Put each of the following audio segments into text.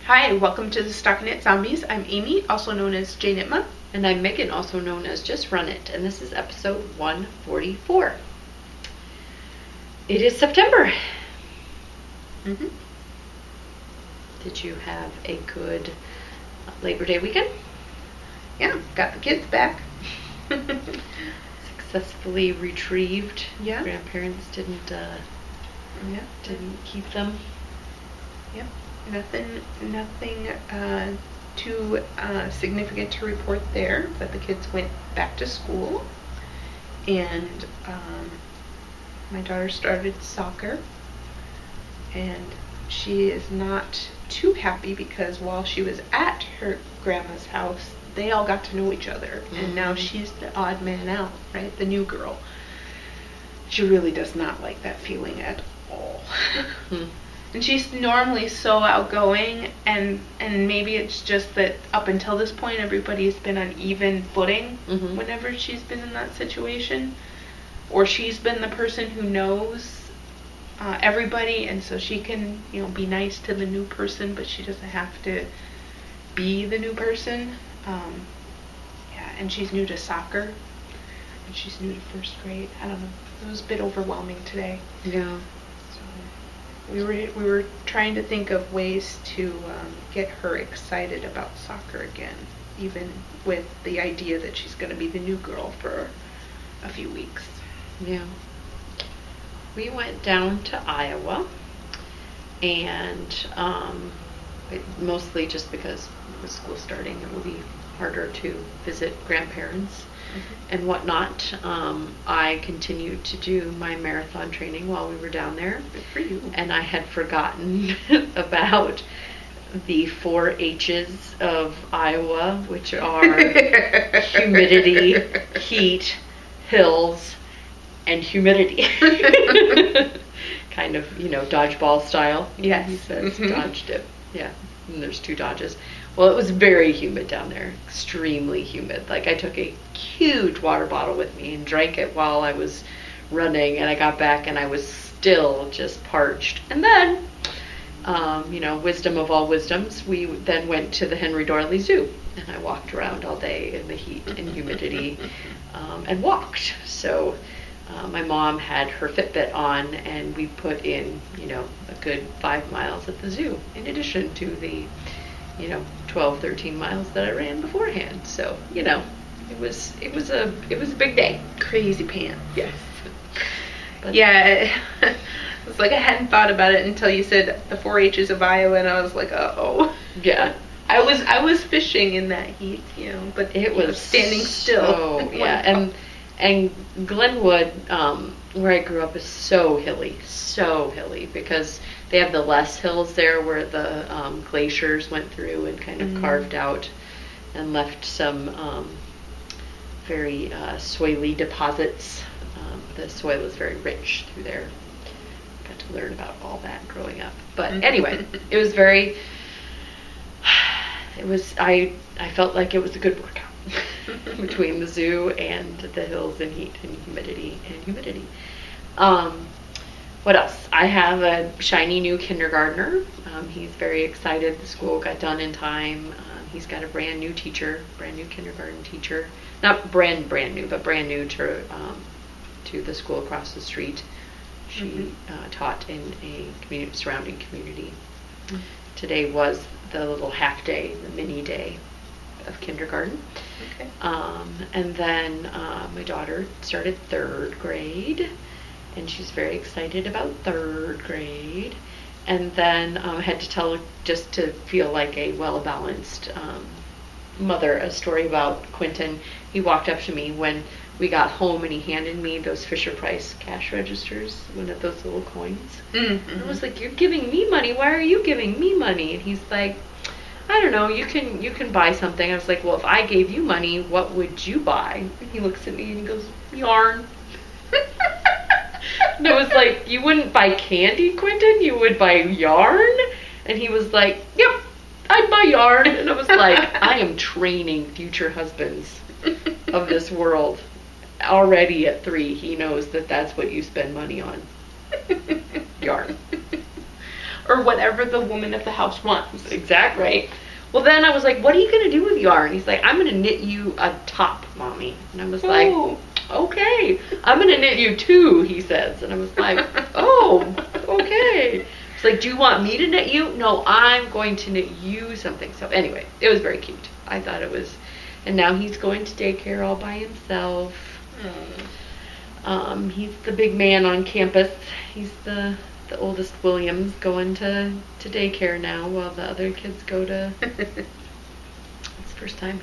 Hi, welcome to the Stockinette Zombies. I'm Amy, also known as Jane Itma. And I'm Megan, also known as Just Run It, and this is episode 144. It is September. Mm-hmm. Did you have a good Labor Day weekend? Yeah, got the kids back. Successfully retrieved. Yeah. Grandparents didn't keep them. Yep. Nothing too significant to report there, but the kids went back to school, and my daughter started soccer, and she is not too happy because while she was at her grandma's house, they all got to know each other, and now she's the odd man out, right? The new girl. She really does not like that feeling at all. And she's normally so outgoing, and maybe it's just that up until this point everybody's been on even footing whenever she's been in that situation, or she's been the person who knows everybody, and so she can, be nice to the new person, but she doesn't have to be the new person. And she's new to soccer, and she's new to first grade. I don't know. It was a bit overwhelming today. Yeah. We were trying to think of ways to get her excited about soccer again, even with the idea that she's going to be the new girl for a few weeks. Yeah. We went down to Iowa, and mostly just because with school starting, it will be harder to visit grandparents and whatnot. I continued to do my marathon training while we were down there. Good for you. And I had forgotten about the 4 H's of Iowa, which are humidity, heat, hills, and humidity. Kind of, dodgeball style. Yes. He says dodge dip. Yeah. And there's 2 dodges. Well, it was very humid down there, extremely humid. Like, I took a huge water bottle with me and drank it while I was running, and I got back and I was still just parched. And then, wisdom of all wisdoms, we then went to the Henry Dorley Zoo, and I walked around all day in the heat and humidity and walked. So my mom had her Fitbit on, and we put in, a good 5 miles at the zoo, in addition to the 12, 13 miles that I ran beforehand. So, it was a big day. Crazy pants. Yes. But yeah, it's like I hadn't thought about it until you said the 4 H's of Iowa, and I was like, uh-oh. Yeah. I was fishing in that heat, but it was standing still. So, yeah, and Glenwood, where I grew up, is so hilly because they have the Les Hills there where the glaciers went through and kind of carved out and left some very soily deposits. The soil is very rich through there. Got to learn about all that growing up. But anyway, it was I felt like it was a good workout between the zoo and the hills and heat and humidity. What else? I have a shiny new kindergartner. He's very excited. The school got done in time. He's got a brand new kindergarten teacher. Not brand new, but brand new to the school across the street. She taught in a surrounding community. Today was the little half day, the mini day of kindergarten. Okay. And then my daughter started 3rd grade. And she's very excited about 3rd grade. And then I had to tell her, just to feel like a well-balanced mother, a story about Quentin. He walked up to me when we got home, and he handed me those Fisher-Price cash registers, one of those little coins. And I was like, "You're giving me money. Why are you giving me money?" And he's like, "I don't know. You can buy something." I was like, "Well, if I gave you money, what would you buy?" And he looks at me and he goes, "Yarn." And I was like, "You wouldn't buy candy, Quentin? You would buy yarn?" And he was like, "Yep, I'd buy yarn." And I was like, I am training future husbands of this world. Already at 3, he knows that that's what you spend money on. Yarn. or whatever the woman of the house wants. Exactly. Right. Well, then I was like, what are you going to do with yarn? He's like, I'm going to knit you a top, Mommy. And I was like, okay. I'm going to knit you two, he says. And I was like, oh, okay. It's like, do you want me to knit you? No, I'm going to knit you something. So anyway, it was very cute. I thought it was. And now he's going to daycare all by himself. He's the big man on campus. He's the oldest Williams going to daycare now while the other kids go to. It's the first time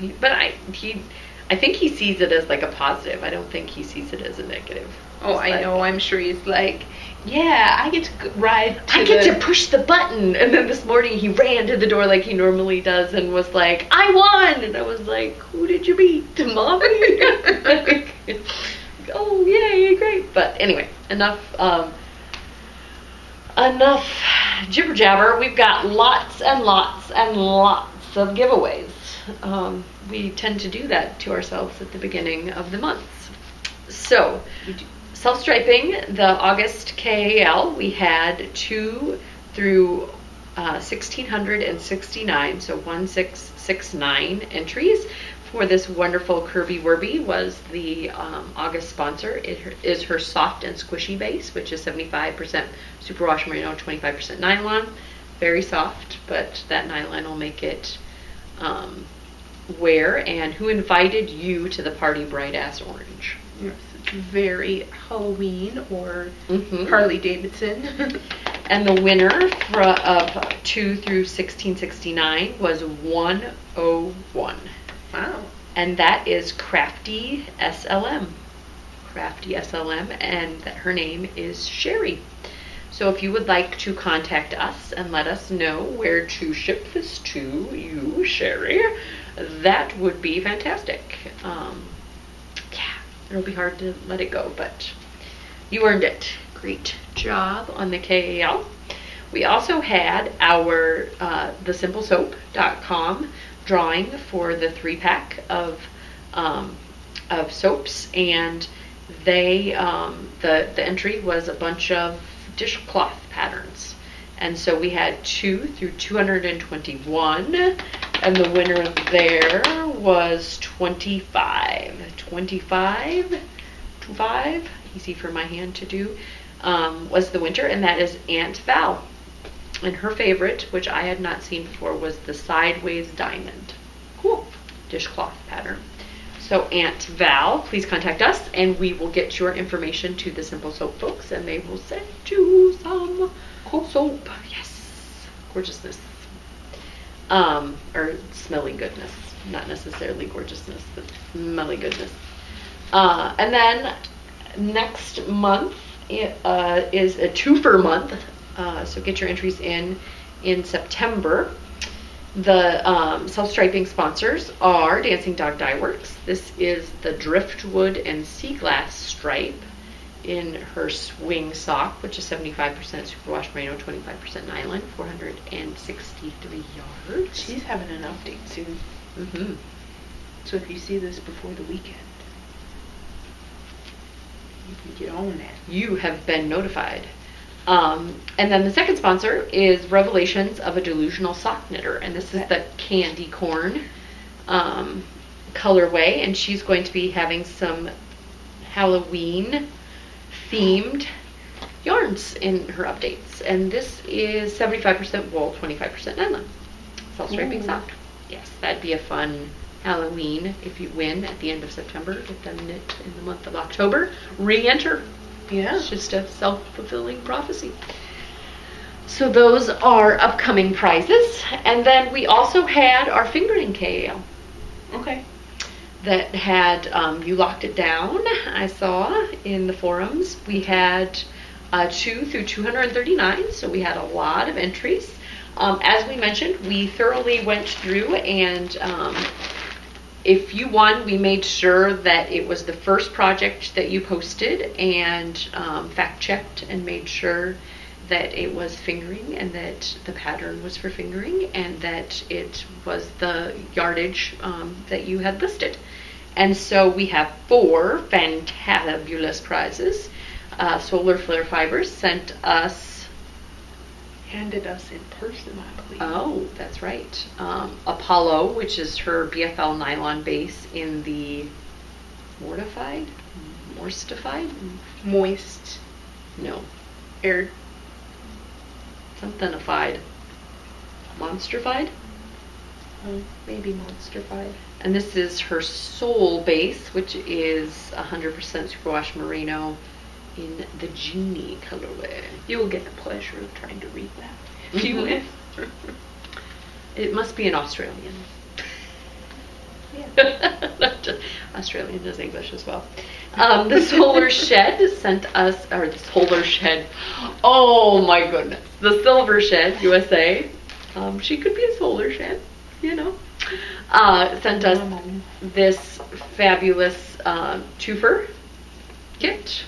I think he sees it as like a positive. I don't think he sees it as a negative. Oh, I know. I'm sure he's like, yeah, I get to ride. I get to push the button. And then this morning he ran to the door like he normally does and was like, I won. And I was like, who did you beat? Mommy? Like, oh, yay, great. But anyway, enough jibber jabber. We've got lots and lots and lots of giveaways. We tend to do that to ourselves at the beginning of the months. So, self-striping, the August KAL, we had 2 through 1669, so 1669 entries. For this wonderful Kirby Werby was the August sponsor. It is her soft and squishy base, which is 75% superwash merino, 25% nylon. Very soft, but that nylon will make it wear. And who invited you to the party, Bright Ass Orange? Yes, it's very Halloween or Harley Davidson. And the winner of 2 through 1669 was 101. Wow. And that is Crafty SLM. Crafty SLM, and her name is Sherry. So if you would like to contact us and let us know where to ship this to you, Sherry, that would be fantastic. Yeah, it'll be hard to let it go, but you earned it. Great job on the KAL. We also had our thesimplesoap.com drawing for the 3-pack of soaps, and they the entry was a bunch of dishcloth patterns, and so we had 2 through 221, and the winner there was 25, easy for my hand to do, was the winner, and that is Aunt Val. And her favorite, which I had not seen before, was the Sideways Diamond. Cool. Dishcloth pattern. So Aunt Val, please contact us and we will get your information to the Simple Soap folks and they will send you some cool soap. Yes. Gorgeousness. Or smelly goodness. Not necessarily gorgeousness, but smelly goodness. And then next month is a twofer month. So get your entries in September. The self-striping sponsors are Dancing Dog Dye Works. This is the Driftwood and Sea Glass stripe in her swing sock, which is 75% superwash merino, 25% nylon, 463 yards. She's having an update soon. So if you see this before the weekend, you can get on that. You have been notified. And then the second sponsor is Revelations of a Delusional Sock Knitter, and this is the candy corn colorway, and she's going to be having some Halloween themed yarns in her updates, and this is 75% wool, 25% nylon. Self-striping sock. Yes, that'd be a fun Halloween if you win at the end of September. Get them knit in the month of October. Re-enter. Yeah. It's just a self-fulfilling prophecy. So those are upcoming prizes. And then we also had our fingering KAL. Okay. That had, you locked it down, I saw in the forums. We had 2 through 239, so we had a lot of entries. As we mentioned, we thoroughly went through and if you won, we made sure that it was the first project that you posted and fact-checked and made sure that it was fingering and that the pattern was for fingering and that it was the yardage that you had listed. And so we have 4 fantabulous prizes. Solar Flare Fibers sent us handed us in person, I believe. Oh, that's right. Apollo, which is her BFL nylon base in the Mortified? Moist. No. Air. Something-ified. Monsterfied? Maybe Monsterfied. And this is her Soul base, which is 100% superwash merino in the Genie colorway. You'll get the pleasure of trying to read that if you win. It must be an Australian. Yeah. Australian does English as well. The Solar Shed sent us, or the Solar Shed, oh my goodness, the Silver Shed USA. She could be a solar shed, you know. Sent us this fabulous twofer kit.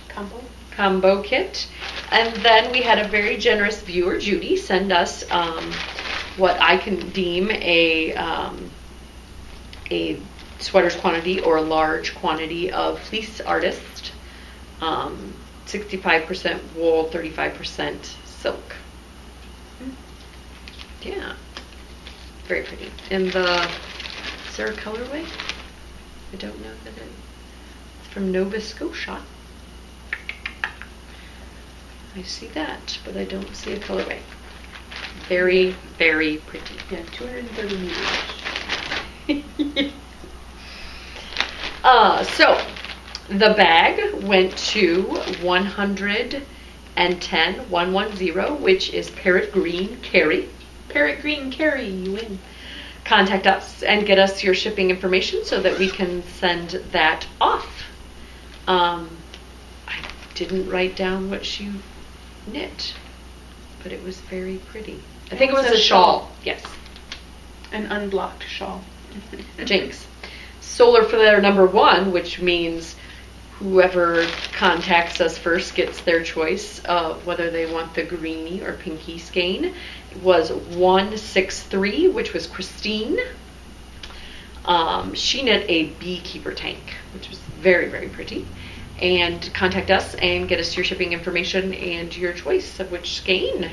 Combo kit. And then we had a very generous viewer, Judy, send us what I can deem a sweater's quantity or a large quantity of Fleece Artist, 65% wool, 35% silk. Yeah, very pretty. In the, is there a colorway? I don't know that it's from Nova Scotia. I see that, but I don't see a colorway. Very, very pretty. Yeah, 230 meters. So the bag went to 110, which is Parrot Green Carry. Parrot Green Carry, you win. Contact us and get us your shipping information so that we can send that off. I didn't write down what she knit, but it was very pretty. I think it was a shawl. Yes. An unblocked shawl. Jinx. Solar Flare number 1, which means whoever contacts us first gets their choice of whether they want the greeny or pinky skein. It was 163, which was Christine. She knit a beekeeper tank, which was very, very pretty. And contact us and get us your shipping information and your choice of which skein.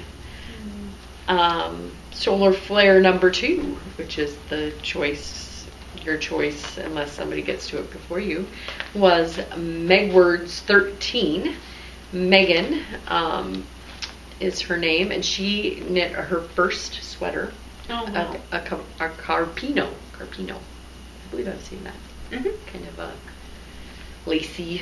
Solar Flare number 2, which is the choice, your choice, unless somebody gets to it before you, was Megwords 13. Megan is her name, and she knit her first sweater. Oh, wow. A Carpino. I believe I've seen that. Kind of a lacy.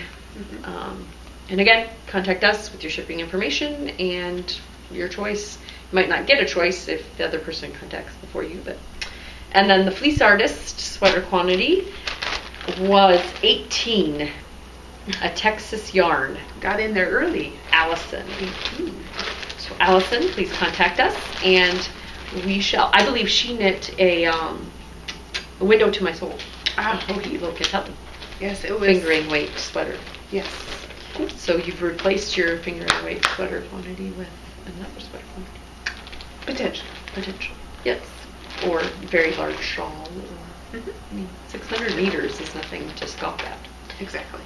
And again, contact us with your shipping information and your choice. You might not get a choice if the other person contacts before you, but. And then the Fleece Artist sweater quantity was 18. A Texas yarn. Got in there early. Allison. So Allison, please contact us, and we shall. I believe she knit a Window to My Soul. Look at Yes, it was. Fingering weight sweater. Yes. So you've replaced your fingering weight sweater quantity with another sweater quantity. Potential. Yes. Or very large shawl. Or, I mean, 600 meters is nothing to scoff at. Exactly.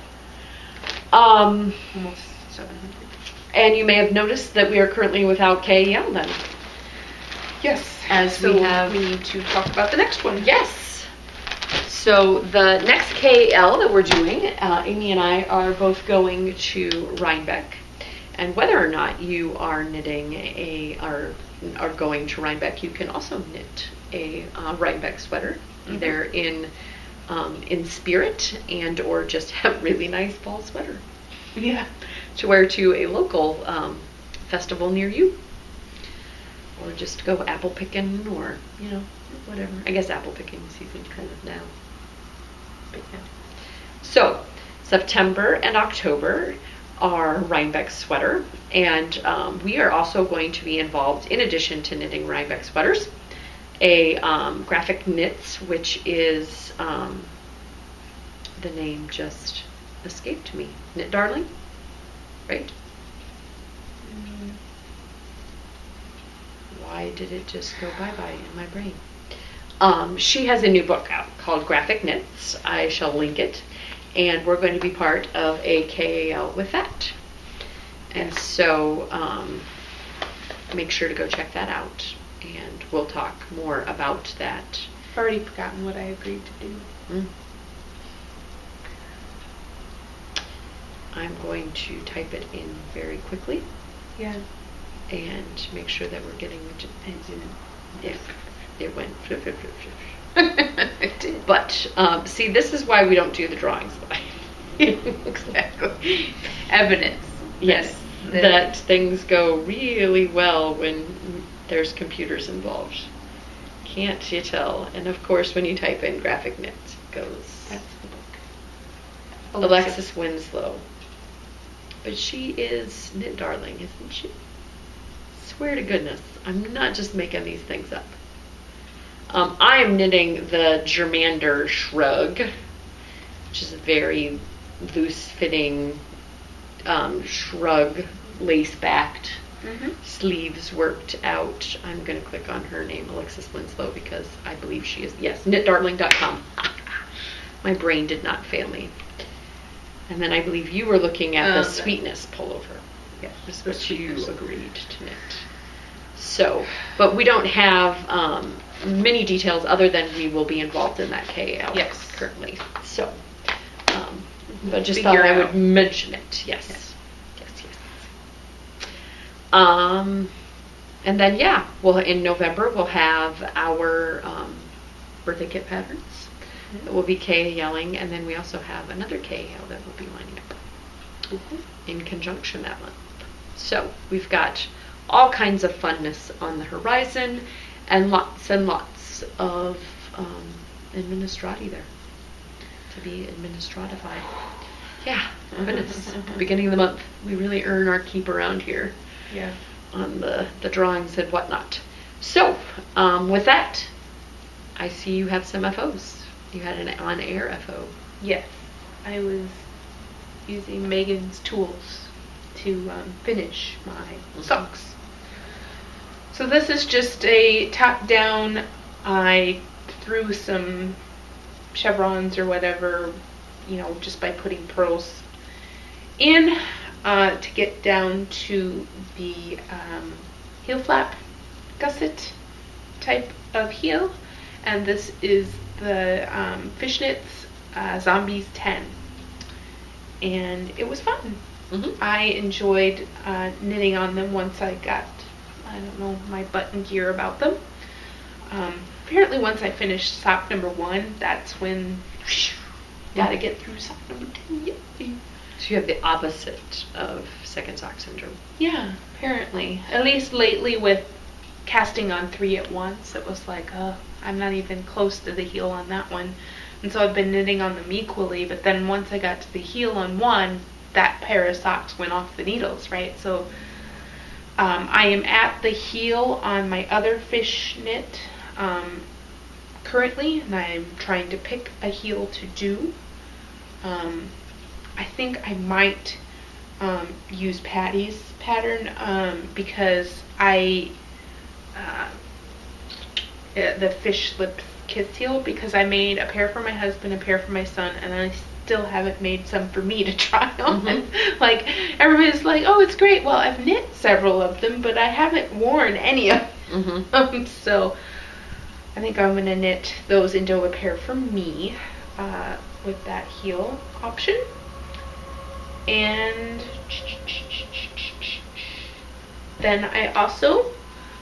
Almost 700. And you may have noticed that we are currently without KAL then. Yes. As so we have. We need to talk about the next one. Yes. So the next KAL that we're doing, Amy and I are both going to Rhinebeck. And whether or not you are knitting are going to Rhinebeck, you can also knit a Rhinebeck sweater, either in spirit and or just have really nice fall sweater. Yeah. To wear to a local festival near you. Or just go apple picking or, whatever. I guess apple picking season kind of now. But yeah. So, September and October are Rhinebeck sweater, and we are also going to be involved, in addition to knitting Rhinebeck sweaters, a graphic knits, which is the name just escaped me. Knit Darling, right? Why did it just go bye-bye in my brain? She has a new book out called Graphic Knits. I shall link it. And we're going to be part of a KAL with that. And so make sure to go check that out, and we'll talk more about that. I've already forgotten what I agreed to do. I'm going to type it in very quickly. Yeah. And make sure that we're getting the... Yeah, it went... It did. But, see, this is why we don't do the drawings. Exactly. Evidence. Yes, that things go really well when there's computers involved. Can't you tell? And of course, when you type in graphic knit, it goes... That's the book. Alexis Winslow. But she is Knit Darling, isn't she? Swear to goodness, I'm not just making these things up. I am knitting the Germander Shrug, which is a very loose-fitting shrug, lace-backed, sleeves worked out. I'm going to click on her name, Alexis Winslow, because I believe she is, yes, knitdarling.com. My brain did not fail me. And then I believe you were looking at the Sweetness pullover. Yes, which you agreed to knit. So, but we don't have many details other than we will be involved in that KAL currently. So, but just thought I would mention it. Yes. And then we'll in November we'll have our birthday kit patterns that will be KALing, and then we also have another KAL that will be lining up in conjunction that month. So we've got all kinds of funness on the horizon, and lots of administrati there to be administratified. Yeah, goodness. Beginning of the month, we really earn our keep around here. Yeah. On the drawings and whatnot. So, with that, I see you have some FOs. You had an on-air FO. Yes, I was using Megan's tools to finish my socks. So this is just a top-down. I threw some chevrons or whatever, just by putting pearls in to get down to the heel flap gusset type of heel. And this is the Fishnets Zombies 10. And it was fun. I enjoyed knitting on them once I got, my button gear about them. Apparently once I finished sock number 1, that's when gotta get through sock number 2. So you have the opposite of second sock syndrome. Yeah, apparently. At least lately with casting on 3 at once, it was like, I'm not even close to the heel on that one. And so I've been knitting on them equally, but then once I got to the heel on one, that pair of socks went off the needles, right? So I am at the heel on my other fishnet currently, and I'm trying to pick a heel to do. I think I might use Patty's pattern because the fish lip kiss heel, because I made a pair for my husband, a pair for my son, and I still haven't made some for me to try on. Like, everybody's like, oh, it's great. Well, I've knit several of them, but I haven't worn any of them. So I think I'm going to knit those into a pair for me with that heel option. And then I also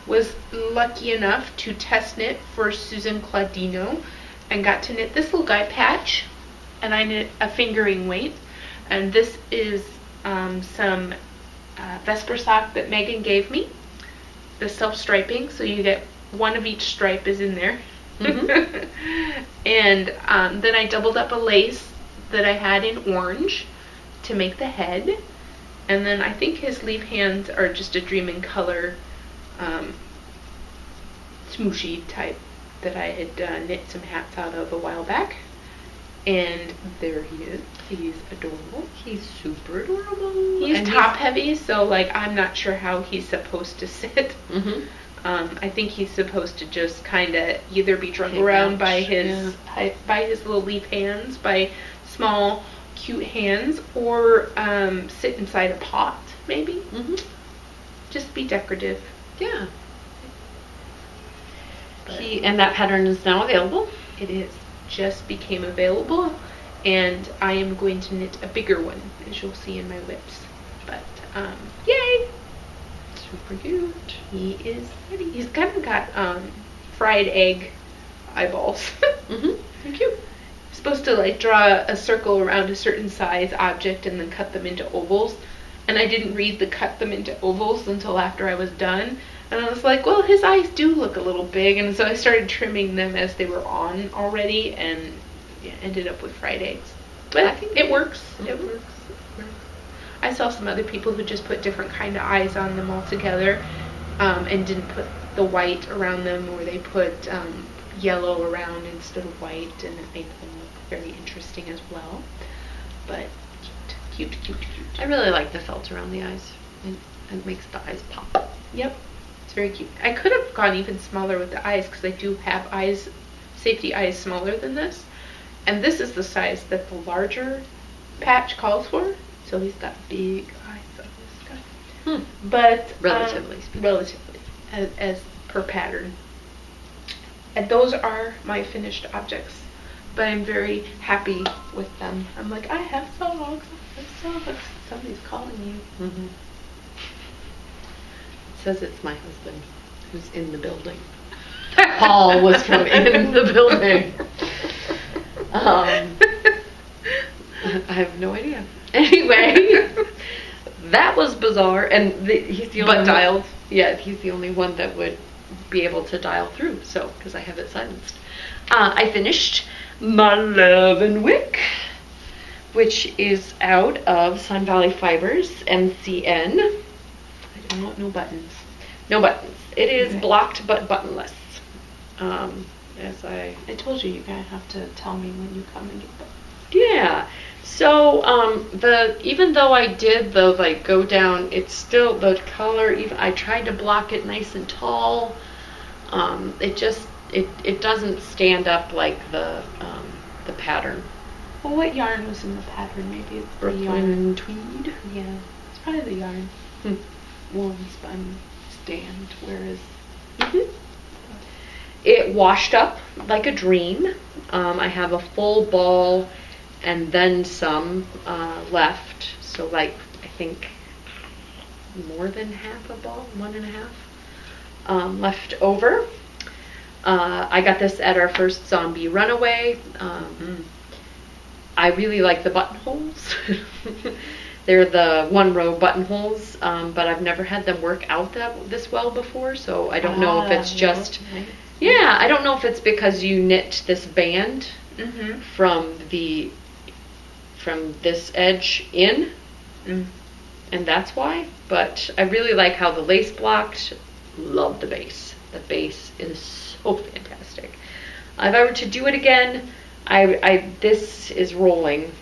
was lucky enough to test knit for Susan Claudino and got to knit this little guy patch, and I knit a fingering weight, and this is some Vesper sock that Megan gave me, the self-striping, so you get one of each stripe is in there. And then I doubled up a lace that I had in orange to make the head, and then I think his leaf hands are just a Dream in Color smooshy type that I had knit some hats out of a while back. And there he is. He's adorable. He's super adorable. He's top heavy, so like I'm not sure how he's supposed to sit. I think he's supposed to just kind of either be drug around by his little leaf hands, by small cute hands, or sit inside a pot maybe. Just be decorative. Yeah. But And that pattern is now available. it is just became available, and I am going to knit a bigger one, as you'll see in my whips. But yay! Super cute. He is ready. He's kind of got fried egg eyeballs. Mm-hmm. They're cute. I'm supposed to like draw a circle around a certain size object and then cut them into ovals. And I didn't read the cut them into ovals until after I was done. And I was like, well, his eyes do look a little big. And so I started trimming them as they were on already, and ended up with fried eggs. But I think it works. Mm-hmm. It works. I saw some other people who just put different kind of eyes on them all together, and didn't put the white around them, or they put yellow around instead of white, and it made them look very interesting as well. But cute, cute, cute, cute. I really like the felt around the eyes. It makes the eyes pop. Yep, it's very cute. I could have gone even smaller with the eyes, because I do have eyes, safety eyes smaller than this. And this is the size that the larger patch calls for. So he's got big eyes on this guy. But Relatively speaking. relatively, as per pattern. And those are my finished objects. But I'm very happy with them. I'm like, I have songs. Somebody's calling you. Mm-hmm. It says it's my husband who's in the building. Paul was from in the building. I have no idea. Anyway, that was bizarre, and he's the only But dialed. one, yeah, he's the only one that would be able to dial through. So, because I have it silenced, I finished my Love and Wick, which is out of Sun Valley Fibers MCN. I don't want no buttons. No buttons. It is Okay. blocked but buttonless. I told you you're gonna have to tell me when you come and get them. Yeah. So even though I did the like go down, it's still the color. Even I tried to block it nice and tall. It doesn't stand up like the pattern. Well, what yarn was in the pattern? Maybe it's the yarn. Brooklyn tweed. Yeah, it's probably the yarn. Hmm. Warm spun stand, whereas It washed up like a dream. I have a full ball and then some left. So like I think more than half a ball, 1.5 left over. I got this at our first Zombie Runaway. I really like the buttonholes. They're the 1-row buttonholes, but I've never had them work out this well before, so I don't know if it's just... Nice. Yeah, I don't know if it's because you knit this band Mm-hmm. from this edge in, and that's why. But I really like how the lace blocked. Love the base. The base is so fantastic. If I were to do it again, this is rolling,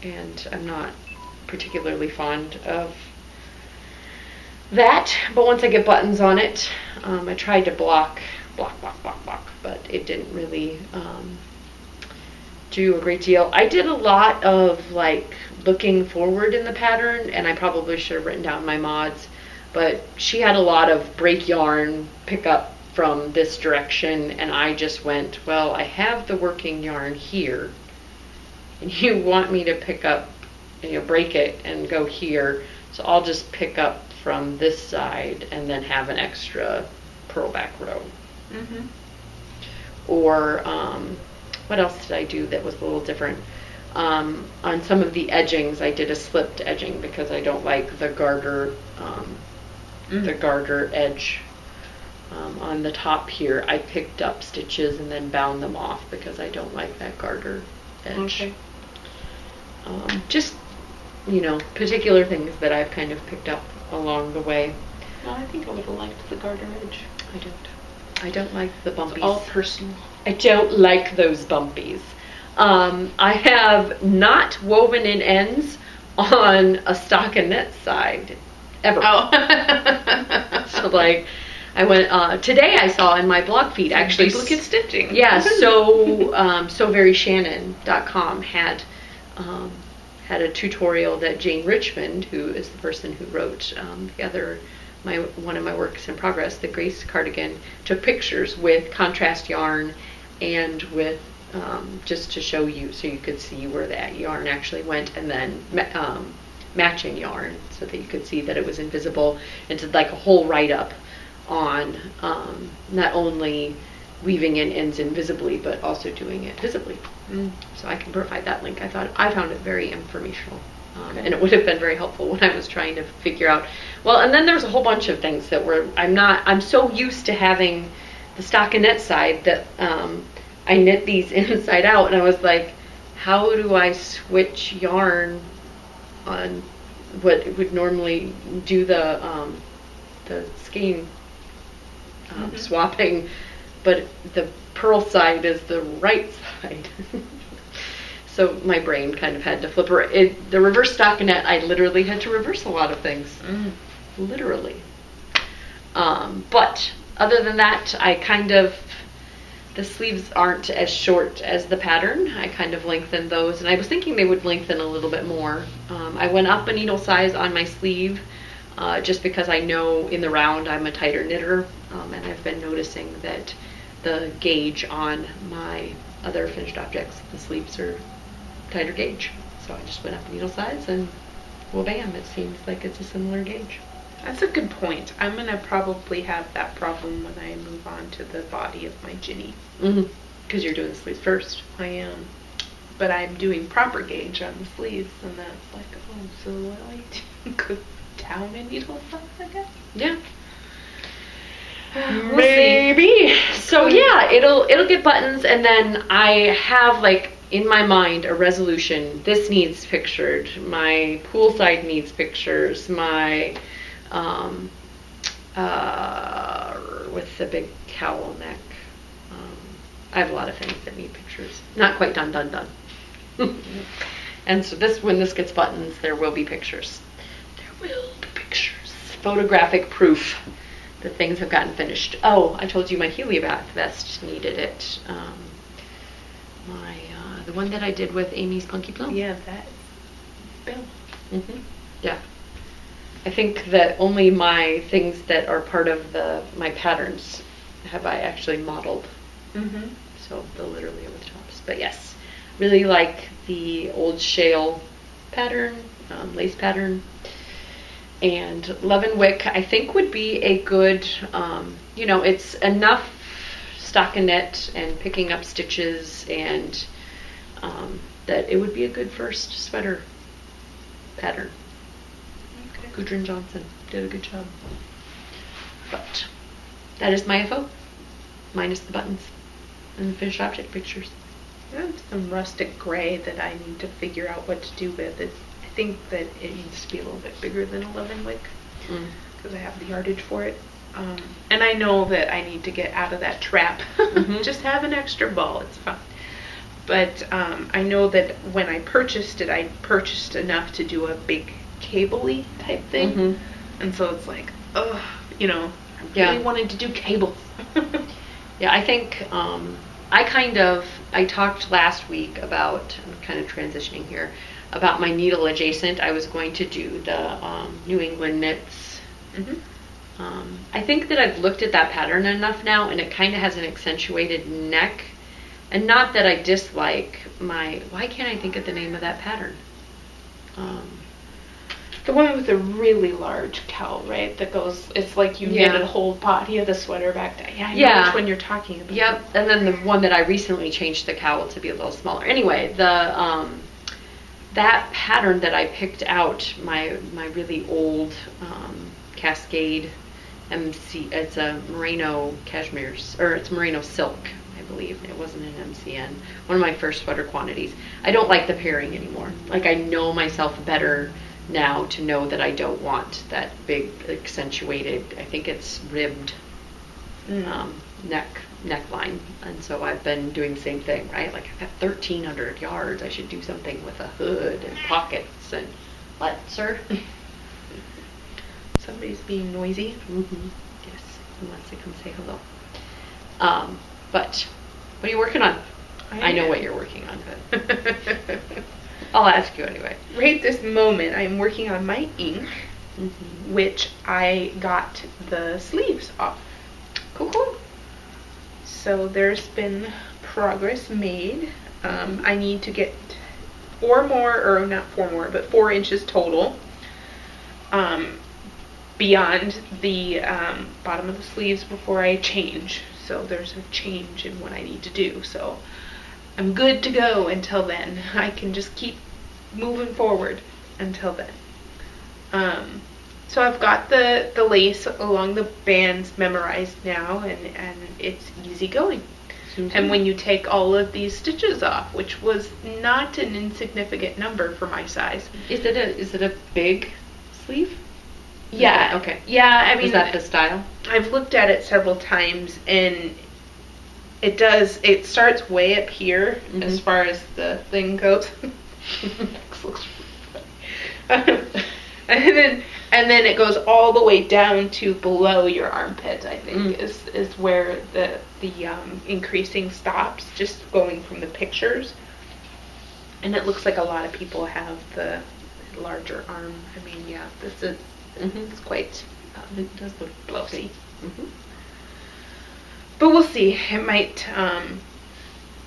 and I'm not particularly fond of that. But once I get buttons on it, I tried to block, but it didn't really do a great deal. I did a lot of like looking forward in the pattern, and I probably should have written down my mods, but she had a lot of break yarn, pick up from this direction, and I just went, well, I have the working yarn here, and you want me to pick up, break it and go here, so I'll just pick up from this side and then have an extra purl back row. Mm-hmm. Or what else did I do that was a little different? On some of the edgings, I did a slipped edging because I don't like the garter, edge. On the top here, I picked up stitches and then bound them off because I don't like that garter edge. Okay. Just, particular things that I've kind of picked up along the way. No, I think I would have liked the garter edge. I don't like the bumpies. It's all personal. I don't like those bumpies. I have not woven in ends on a stockinette side ever. Oh. So like, I went today. I saw in my blog feed actually duplicate stitching. Yeah, SoVeryShannon.com had a tutorial that Jane Richmond, who is the person who wrote the other one of my works in progress, the Grace cardigan, took pictures with contrast yarn and with just to show you, so you could see where that yarn actually went, and then matching yarn so that you could see that it was invisible, and did like a whole write-up on not only weaving in ends invisibly but also doing it visibly. So I can provide that link. I found it very informational, and it would have been very helpful when I was trying to figure out, well, and then there's a whole bunch of things that were, I'm so used to having the stockinette side that I knit these inside out, and I was like, how do I switch yarn on what would normally do the skein swapping, but the purl side is the right side. So my brain kind of had to flip her. The reverse stockinette, I literally had to reverse a lot of things. Literally. But other than that, the sleeves aren't as short as the pattern. I kind of lengthened those, and I was thinking they would lengthen a little bit more. I went up a needle size on my sleeve, just because I know in the round I'm a tighter knitter, and I've been noticing that the gauge on my other finished objects, the sleeves are tighter gauge. So I just went up a needle size, and well, bam, it seems like it's a similar gauge. That's a good point. I'm going to probably have that problem when I move on to the body of my Ginny. Because you're doing the sleeves first. I am. But I'm doing proper gauge on the sleeves, and that's like, oh, so what do I do? Down a needle size, I guess? Yeah. We'll Maybe. see. So yeah, it'll get buttons, and then I have like in my mind a resolution. This needs pictured. My poolside needs pictures. My with the big cowl neck. I have a lot of things that need pictures. Not quite done. And so when this gets buttons, there will be pictures. There will be pictures. Photographic proof that things have gotten finished. Oh, I told you my Heliobath vest needed it. The one that I did with Amy's Punky Plum. Yeah, that. Bill. Yeah. I think that only my things that are part of my patterns have I actually modeled. So they'll literally over the tops. But yes, really like the old shale pattern, lace pattern. And Love and Wick, I think, would be a good, it's enough stockinette and picking up stitches, and that it would be a good first sweater pattern. Okay. Gudrun Johnson did a good job. But that is my FO, minus the buttons and the finished object pictures. I have some rustic gray that I need to figure out what to do with. I think that it needs to be a little bit bigger than a Love and Wick, because I have the yardage for it. And I know that I need to get out of that trap. Just have an extra ball, it's fine. But I know that when I purchased it, I purchased enough to do a big cable-y type thing. And so it's like, I really wanted to do cables. Yeah, I think I talked last week about, I'm kind of transitioning here, about my needle adjacent. I was going to do the New England Knits. I think that I've looked at that pattern enough now, and it kind of has an accentuated neck. And not that I dislike why can't I think of the name of that pattern? The one with the really large cowl, right? That goes, it's like you knit a whole body of the sweater back down. Yeah, I know which one you're talking about. Yep, and then the one that I recently changed the cowl to be a little smaller. Anyway, that pattern that I picked out, my really old Cascade MC, it's a merino cashmere, or it's merino silk, I believe. It wasn't an MCN. One of my first sweater quantities. I don't like the pairing anymore. Like, I know myself better now to know that I don't want that big accentuated, I think it's ribbed neckline, and so I've been doing the same thing, right? Like, I've got 1,300 yards. I should do something with a hood and pockets. And what, sir? Somebody's being noisy. Yes, unless they come say hello. But what are you working on? I know what you're working on, but I'll ask you anyway. Right this moment, I'm working on my ink. which I got the sleeves off. Cool, cool. So there's been progress made. I need to get 4 more, or not 4 more, but 4 inches total beyond the bottom of the sleeves before I change. So there's a change in what I need to do. So I'm good to go until then. I can just keep moving forward until then. So I've got the lace along the bands memorized now, and it's easy going. And when you take all of these stitches off, which was not an insignificant number for my size. Is it a big sleeve? Yeah. Okay. Yeah, I mean, is that the style? I've looked at it several times, and it starts way up here as far as the thing goes. And then it goes all the way down to below your armpit, I think, is where the increasing stops, just going from the pictures. And it looks like a lot of people have the larger arm. I mean, yeah, this is it's quite it does look blousy. But we'll see. It might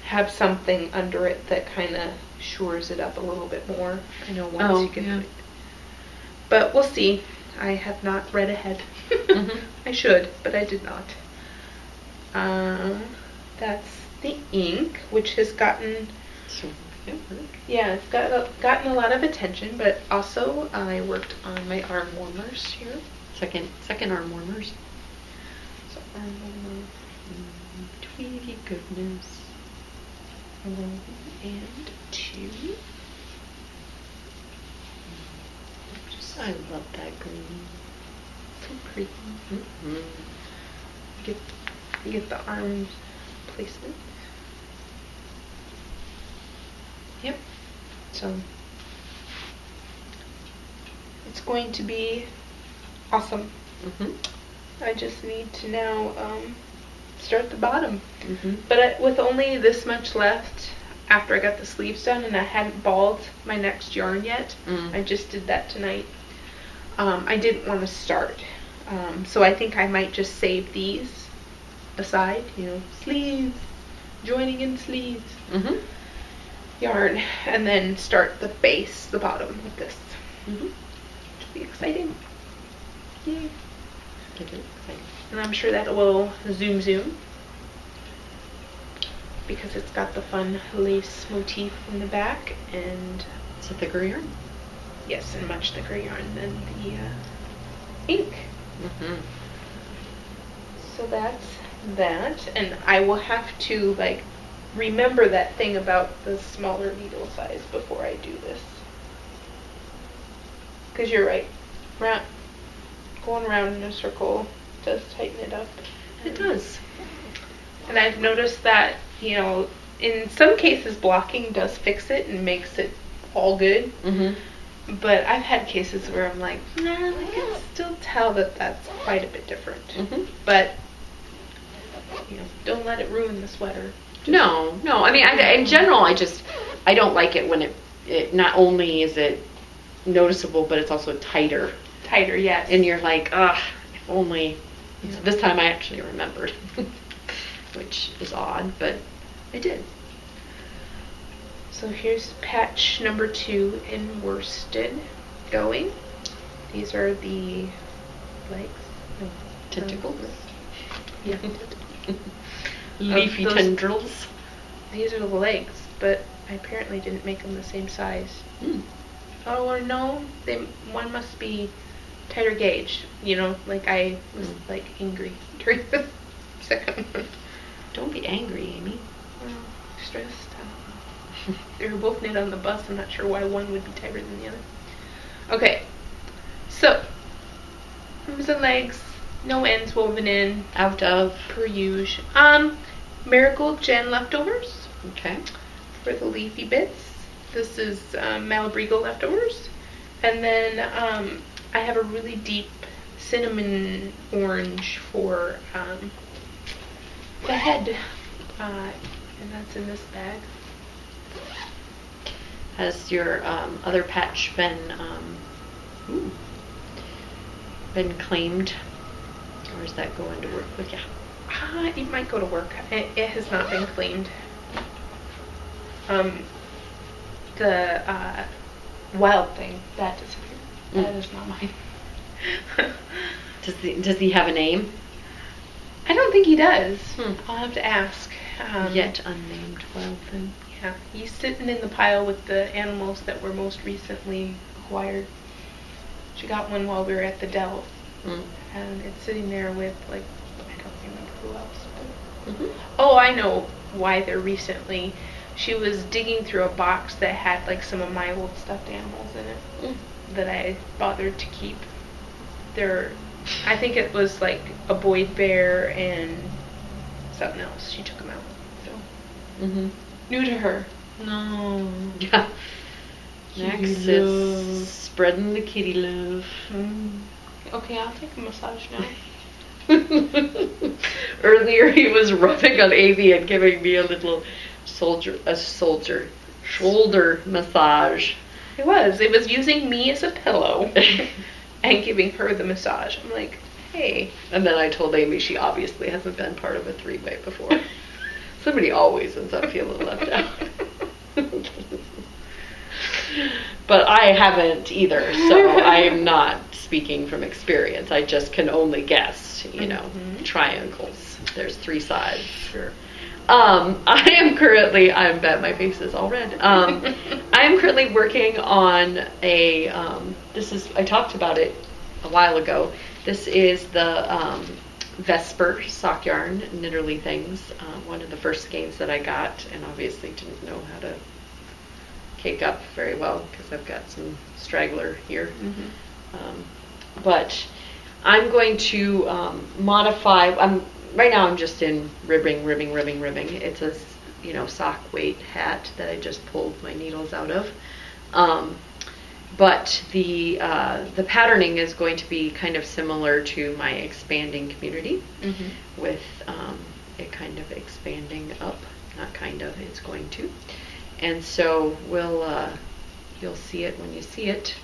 have something under it that kind of shores it up a little bit more. I know once you get it. But we'll see. I have not read ahead. I should, but I did not. That's the ink, which has gotten it's gotten a lot of attention. But also, I worked on my arm warmers here. Second arm warmers. So arm warmer. Tweety goodness. 1 and 2. I love that green. So pretty. Get the arms placement. Yep. So it's going to be awesome. I just need to now start the bottom. But with only this much left, after I got the sleeves done, and I hadn't balled my next yarn yet, I just did that tonight. I didn't want to start, so I think I might just save these aside, sleeves, joining in sleeves, yarn, and then start the base, the bottom with this. Which will be exciting. Yay. And I'm sure that will zoom because it's got the fun lace motif in the back, and it's a thicker yarn. Yes, and much thicker yarn than the ink. So that's that, and I will have to remember that thing about the smaller needle size before I do this. Because you're right, going around in a circle does tighten it up. It does. And I've noticed that, in some cases blocking does fix it and makes it all good. But I've had cases where I'm like, nah, I can still tell that that's quite a bit different. But, don't let it ruin the sweater. No. I mean, in general, I don't like it when it not only is it noticeable, but it's also tighter. Tighter, yes. And you're like, if only. This time I actually remembered, which is odd, but I did. So here's patch number 2 in worsted going. These are the legs. Tentacles. Yeah. Leafy tendrils. These are the legs, but I apparently didn't make them the same size. Oh, or no, one must be tighter gauge. I was angry during the second one. Don't be angry, Amy. Well, stressed. They were both knit on the bus. I'm not sure why one would be tighter than the other. Okay, so arms and legs, no ends woven in, Out of. per usual. Marigold Jen leftovers. Okay. For the leafy bits. This is Malabrigo leftovers. And then I have a really deep cinnamon orange for the head. And that's in this bag. Has your other patch been been claimed? Or is that going to work with you? It might go to work. It has not been claimed. The wild thing, that disappeared. That is not mine. Does he have a name? I don't think he does. I'll have to ask. Yet unnamed wild thing. Yeah, he's sitting in the pile with the animals that were most recently acquired. She got one while we were at the Dells. And it's sitting there with, like, I don't remember who else. Oh, I know why they're recently. She was digging through a box that had, like, some of my old stuffed animals in it that I bothered to keep. I think it was, like, a Boyd bear and something else. She took them out. So, new to her. No. Yeah. Max is spreading the kitty love. Okay, I'll take a massage now. Earlier he was rubbing on Amy and giving me a little shoulder massage. It was using me as a pillow and giving her the massage. I'm like, hey. And then I told Amy she obviously hasn't been part of a three-way before. Somebody always ends up feeling left out. But I haven't either, so I am not speaking from experience. I just can only guess, triangles. There's 3 sides. Sure. I bet my face is all red. I am currently working on I talked about it a while ago. This is the Vesper sock yarn, Knitterly Things, one of the first skeins that I got, and obviously didn't know how to cake up very well because I've got some straggler here. But I'm going to modify. Right now I'm just in ribbing. It's a sock weight hat that I just pulled my needles out of. But the patterning is going to be kind of similar to my expanding community, with it kind of expanding up. Not kind of, it's going to. And so you'll see it when you see it.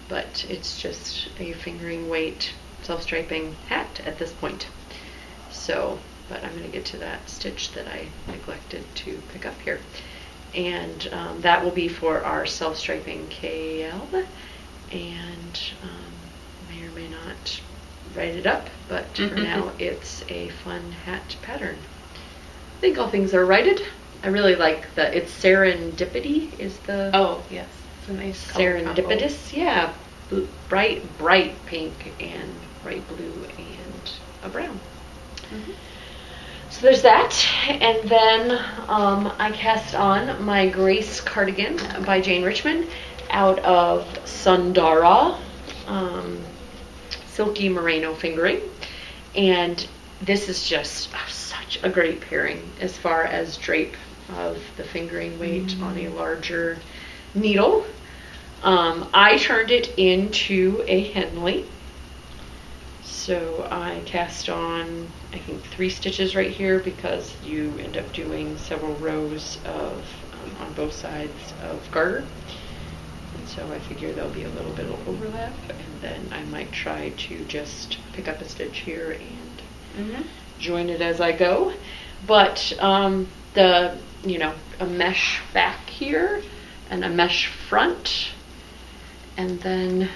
But it's just a fingering weight self-striping hat at this point. So, but I'm going to get to that stitch that I neglected to pick up here. And that will be for our self-striping KL. And may or may not write it up, but for now it's a fun hat pattern. I think all things are righted. I really like it's Serendipity is the... Oh, yes. It's a nice color Serendipitous, combo. Yeah. Bright pink and bright blue and a brown. So there's that. And then I cast on my Grace cardigan by Jane Richmond out of Sundara Silky Merino fingering. And this is just such a great pairing as far as drape of the fingering weight on a larger needle. I turned it into a Henley. So I cast on, I think, 3 stitches right here because you end up doing several rows of on both sides of garter. And so I figure there'll be a little bit of overlap, and then I might try to just pick up a stitch here and join it as I go. But a mesh back here and a mesh front, and then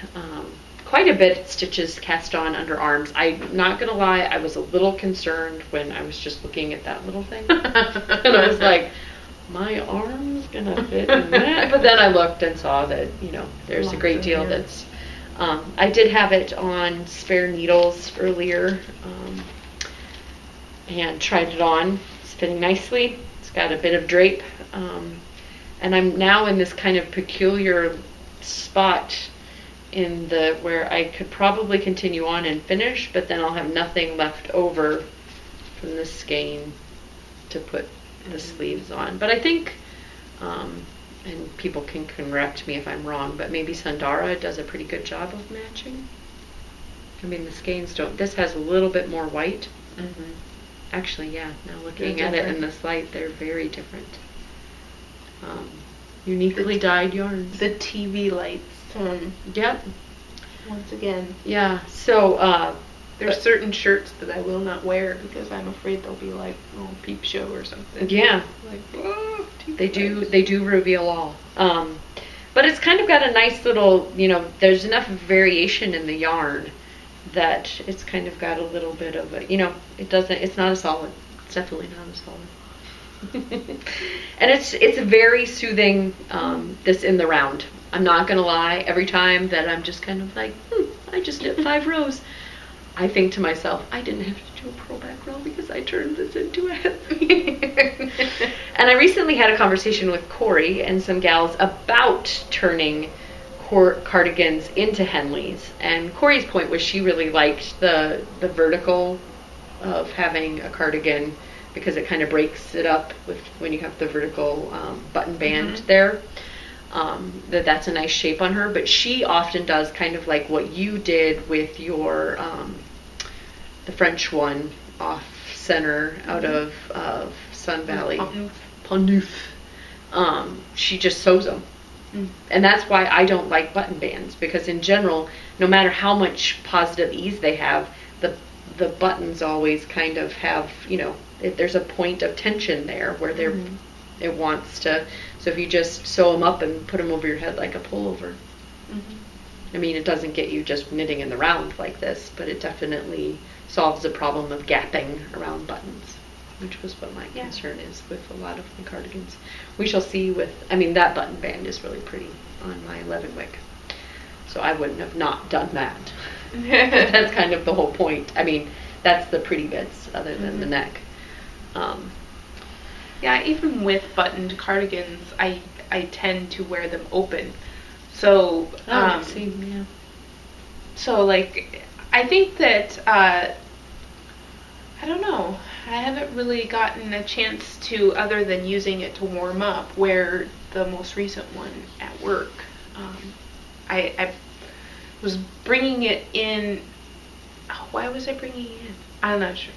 quite a bit of stitches cast on under arms. I'm not gonna lie, I was a little concerned when I was just looking at that little thing. And I was like, my arm's gonna fit in that. But then I looked and saw that, there's a great deal that's I did have it on spare needles earlier, and tried it on. It's fitting nicely. It's got a bit of drape, and I'm now in this kind of peculiar spot in where I could probably continue on and finish, but then I'll have nothing left over from this skein to put the sleeves on. But I think, and people can correct me if I'm wrong, but maybe Sundara does a pretty good job of matching. I mean, the skeins don't. This has a little bit more white. Actually, yeah, now looking at it in this light, they're very different. Uniquely dyed yarns. The TV lights. Yep. once again. Yeah. So There's certain shirts that I will not wear because I'm afraid they'll be like, oh, peep show or something. Yeah. Like, oh, they do reveal all. But it's kind of got a nice little, there's enough variation in the yarn that it's kind of got a little bit of a, it's not a solid. It's definitely not a solid. And it's very soothing, this in the round. I'm not going to lie, every time that I'm just kind of like, I just did 5 rows. I think to myself, I didn't have to do a purl back row because I turned this into a Henley. And I recently had a conversation with Corey and some gals about turning cardigans into Henleys. And Corey's point was she really liked the vertical of having a cardigan because it kind of breaks it up with when you have the vertical button band there. That's a nice shape on her, but she often does kind of like what you did with your the French one off center out of Sun Valley, Pont Neuf. She just sews them, and that's why I don't like button bands, because in general, no matter how much positive ease they have, the buttons always kind of have, there's a point of tension there where it wants to. So if you just sew them up and put them over your head like a pullover, I mean, it doesn't get you just knitting in the round like this, but it definitely solves the problem of gapping around buttons, which was what my concern is with a lot of the cardigans. We shall see that button band is really pretty on my 11 wick. So I wouldn't have not done that. That's kind of the whole point. I mean, that's the pretty bits other than the neck. Yeah, even with buttoned cardigans, I tend to wear them open. So, So, like, I think that, I don't know, I haven't really gotten a chance to, other than using it to warm up, wear the most recent one at work. I was bringing it in, why was I bringing it in? I'm not sure.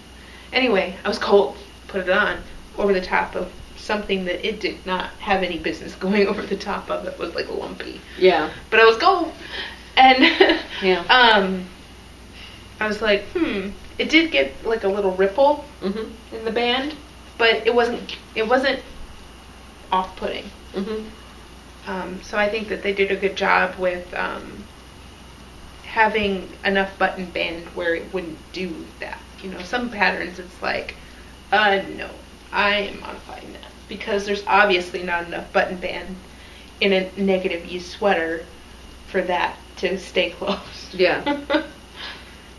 Anyway, I was cold, put it on, over the top of something that it did not have any business going over the top of. It was like lumpy. Yeah. But I was cold. And yeah. I was like, it did get like a little ripple in the band, but it wasn't off-putting. So I think that they did a good job with having enough button band where it wouldn't do that. Some patterns it's like, no, I am modifying that because there's obviously not enough button band in a negative ease sweater for that to stay closed. Yeah.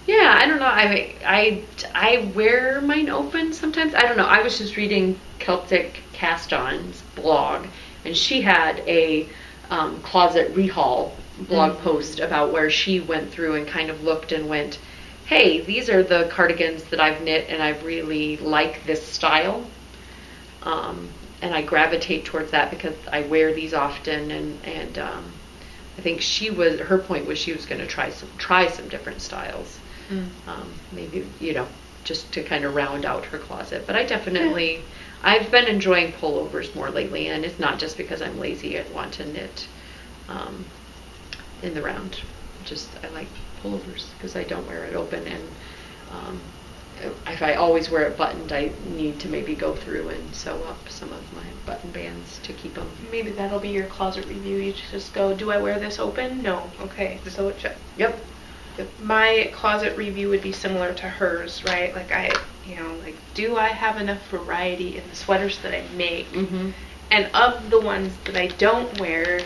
Yeah, I don't know. I wear mine open sometimes. I don't know. I was just reading Celtic Cast-On's blog, and she had a closet rehaul blog post about where she went through and kind of looked and went, hey, these are the cardigans that I've knit and I really like this style. And I gravitate towards that because I wear these often, and I think her point was she was going to try some different styles. Maybe, just to kind of round out her closet. But I've been enjoying pullovers more lately, and it's not just because I'm lazy and want to knit in the round. I like pullovers because I don't wear it open, and if I always wear it buttoned, I need to maybe go through and sew up some of my button bands to keep them. Maybe that'll be your closet review. You just go, do I wear this open? No. Okay, sew it shut. Yep. My closet review would be similar to hers, right? Like do I have enough variety in the sweaters that I make? And of the ones that I don't wear,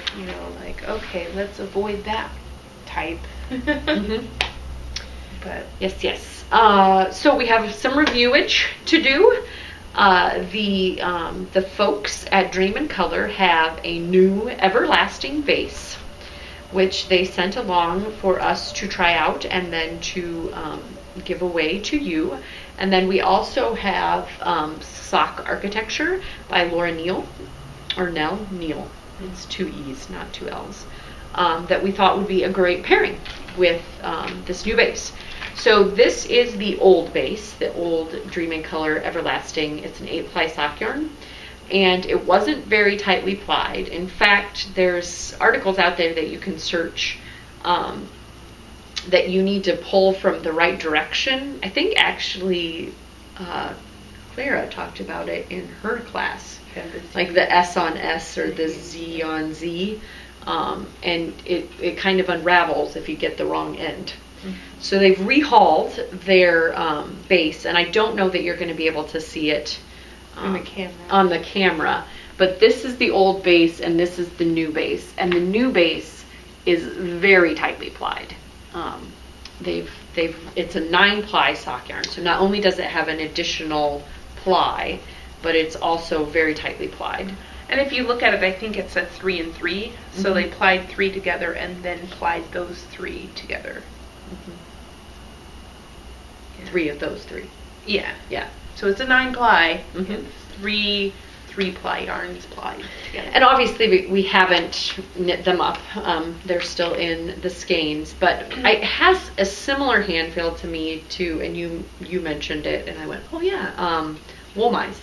okay, let's avoid that type. But yes. So we have some reviewage to do. The folks at Dream and Color have a new Everlasting vase, which they sent along for us to try out and then to give away to you. And then we also have Sock Architecture by Laura Neal, or Neal. It's 2 E's, not 2 L's. That we thought would be a great pairing with this new base. So this is the old base, the old Dream and Color Everlasting. It's an 8-ply sock yarn, and it wasn't very tightly plied. In fact, there's articles out there that you can search that you need to pull from the right direction. I think actually Clara talked about it in her class, like the S on S or the Z on Z, and it kind of unravels if you get the wrong end. So they've rehauled their base, and I don't know that you're going to be able to see it on the camera. But this is the old base, and this is the new base, and the new base is very tightly plied. It's a 9-ply sock yarn, so not only does it have an additional ply, but it's also very tightly plied. And if you look at it, I think it's a 3 and 3. So they plied 3 together and then plied those 3 together. Yeah. 3 of those 3. Yeah. Yeah. So it's a 9-ply. And 3-ply yarns plied together. And obviously we haven't knit them up. They're still in the skeins, but it has a similar hand feel to me too. And you mentioned it, and I went, oh yeah, Woolmize.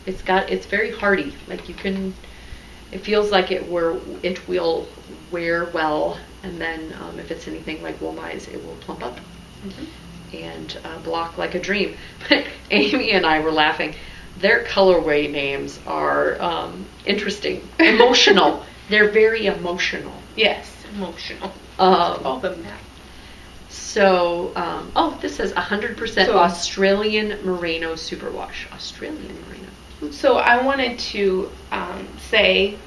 It's very hardy. Like it feels like it will wear well, and then if it's anything like Woolmize, it will plump up and block like a dream. Amy and I were laughing. Their colorway names are interesting, emotional. They're very emotional. Yes, emotional. All of them now. So, this says 100% Australian Merino Superwash. Australian Merino. So I wanted to say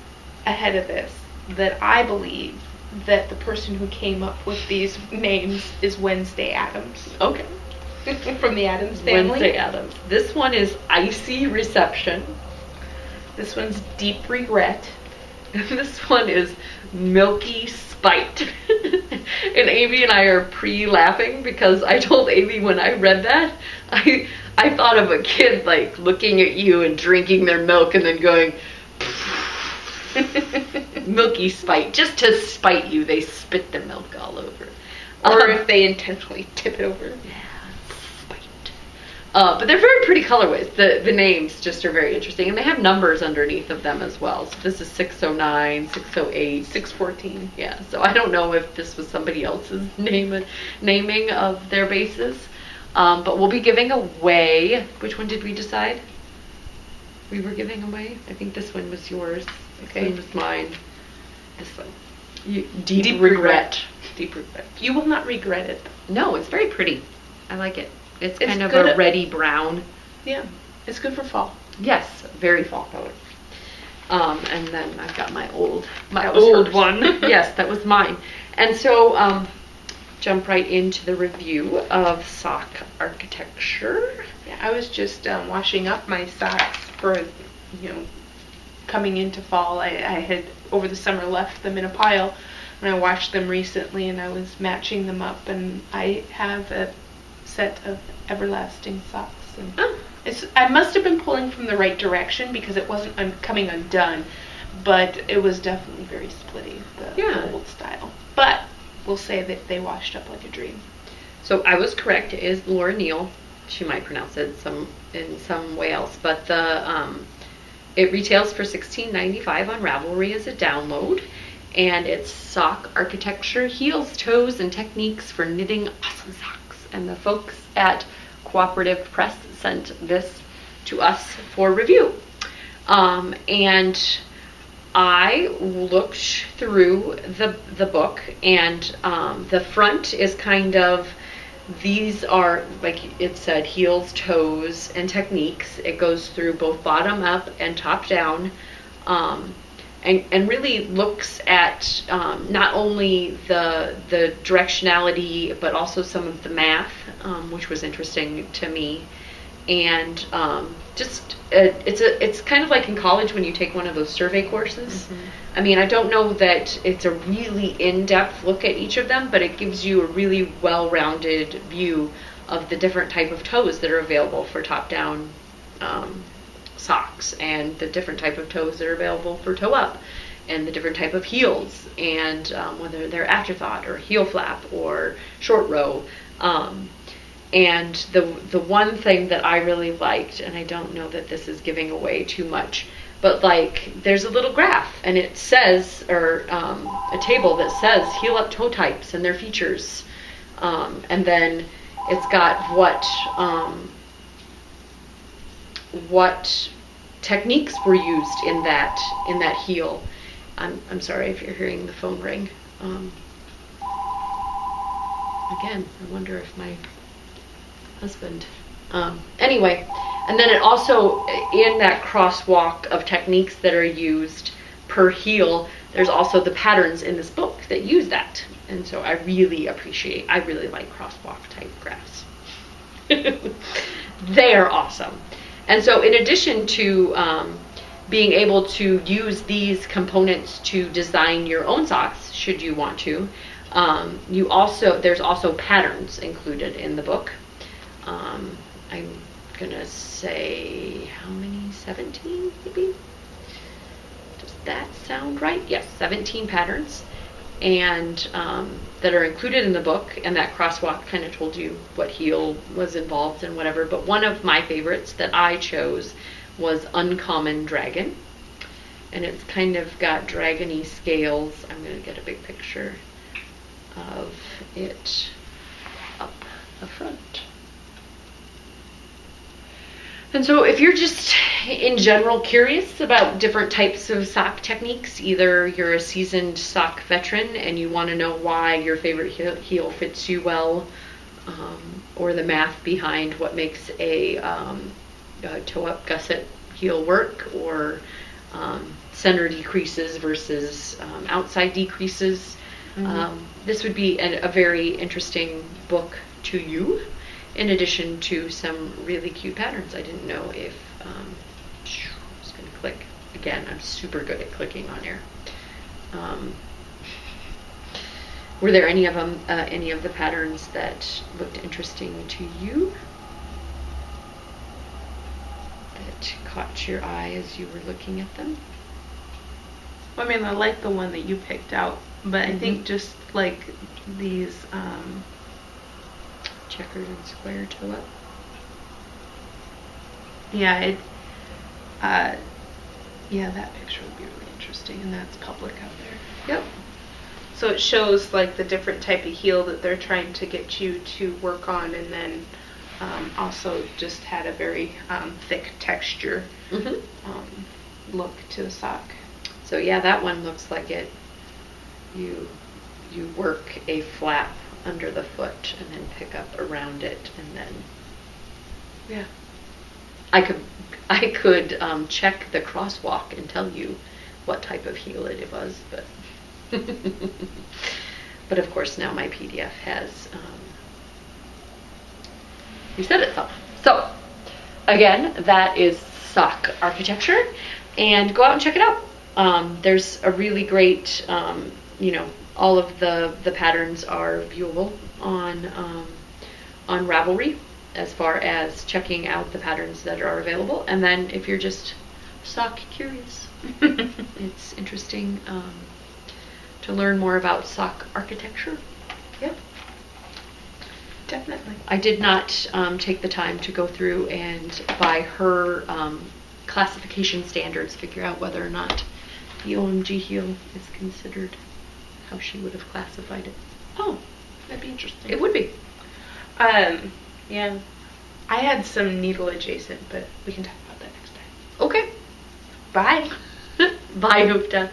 ahead of this that I believe that the person who came up with these names is Wednesday Addams. Okay. From the Addams family. Wednesday Addams. This one is Icy Reception. This one's Deep Regret. And this one is Milky Spite. And Amy and I are pre-laughing because I told Amy when I read that, I thought of a kid like looking at you and drinking their milk and then going, Milky Spite. Just to spite you, they spit the milk all over. Or if they intentionally tip it over. Yeah. But they're very pretty colorways. The names just are very interesting. And they have numbers underneath of them as well. So this is 609, 608, 614. Yeah, so I don't know if this was somebody else's naming of their bases. But we'll be giving away, which one did we decide? We were giving away? I think this one was yours. Okay. This one was mine. This one. Deep Regret. Deep Regret. You will not regret it. No, it's very pretty. I like it. It's kind of a reddy brown. Yeah, it's good for fall. Yes, very fall color. And then I've got my old one. Yes, that was mine. And so jump right into the review of sock architecture. Yeah, I was just washing up my socks for coming into fall. I had over the summer left them in a pile, and I washed them recently, and I was matching them up, and I have a set of everlasting socks, and I must have been pulling from the right direction because it wasn't coming undone, but it was definitely very splitty, the old style. But we'll say that they washed up like a dream. So I was correct. It is Laura Neal. She might pronounce it in some way else, but it retails for $16.95 on Ravelry as a download. And it's sock architecture, heels, toes, and techniques for knitting awesome socks. And the folks at Cooperative Press sent this to us for review. And I looked through the book, and the front is kind of, these are, like it said, heels, toes, and techniques. It goes through both bottom up and top down. And really looks at not only the directionality, but also some of the math, which was interesting to me. And it's kind of like in college when you take one of those survey courses. I mean, I don't know that it's a really in-depth look at each of them, but it gives you a really well-rounded view of the different type of toes that are available for top-down socks, and the different type of toes that are available for toe up, and the different type of heels, and whether they're afterthought or heel flap or short row. And the one thing that I really liked, and I don't know that this is giving away too much, but like there's a little graph, and it says, or a table that says heel up toe types and their features. And then it's got what techniques were used in that heel. I'm sorry if you're hearing the phone ring. Again, I wonder if my husband. Anyway, and then it also, in that crosswalk of techniques that are used per heel, there's also the patterns in this book that use that. And so I really like crosswalk type graphs. They are awesome. And so in addition to being able to use these components to design your own socks, should you want to, there's also patterns included in the book. I'm gonna say, how many? 17 maybe? Does that sound right? Yes, 17 patterns, and that are included in the book. And that crosswalk kind of told you what heel was involved and whatever. But one of my favorites that I chose was Uncommon Dragon, and it's kind of got dragony scales. I'm gonna get a big picture of it up the front. And so if you're just in general curious about different types of sock techniques, either you're a seasoned sock veteran and you want to know why your favorite heel fits you well, or the math behind what makes a toe-up gusset heel work, or center decreases versus outside decreases, this would be a very interesting book to you, in addition to some really cute patterns. I didn't know if, I'm just going to click. Again, I'm super good at clicking on here. Were there any of them, any of the patterns that looked interesting to you? That caught your eye as you were looking at them? I mean, I like the one that you picked out, but I think just like these checkered and square toe up. Yeah, that picture would be really interesting, and that's public out there. Yep. So it shows like the different type of heel that they're trying to get you to work on, and then also just had a very thick texture look to the sock. So yeah, that one looks like it. You work a flap under the foot and then pick up around it, and then I could check the crosswalk and tell you what type of heel it was, but but of course now my PDF has reset itself. So again, that is sock architecture, and go out and check it out. There's a really great, all of the patterns are viewable on Ravelry, as far as checking out the patterns that are available. And then if you're just sock curious, it's interesting to learn more about sock architecture. Yep. Definitely. I did not take the time to go through and by her classification standards figure out whether or not the OMG heel is considered how she would have classified it. Oh, that'd be interesting. It would be. Yeah. I had some needle adjacent, but we can talk about that next time. Okay. Bye. Bye, Hoopta.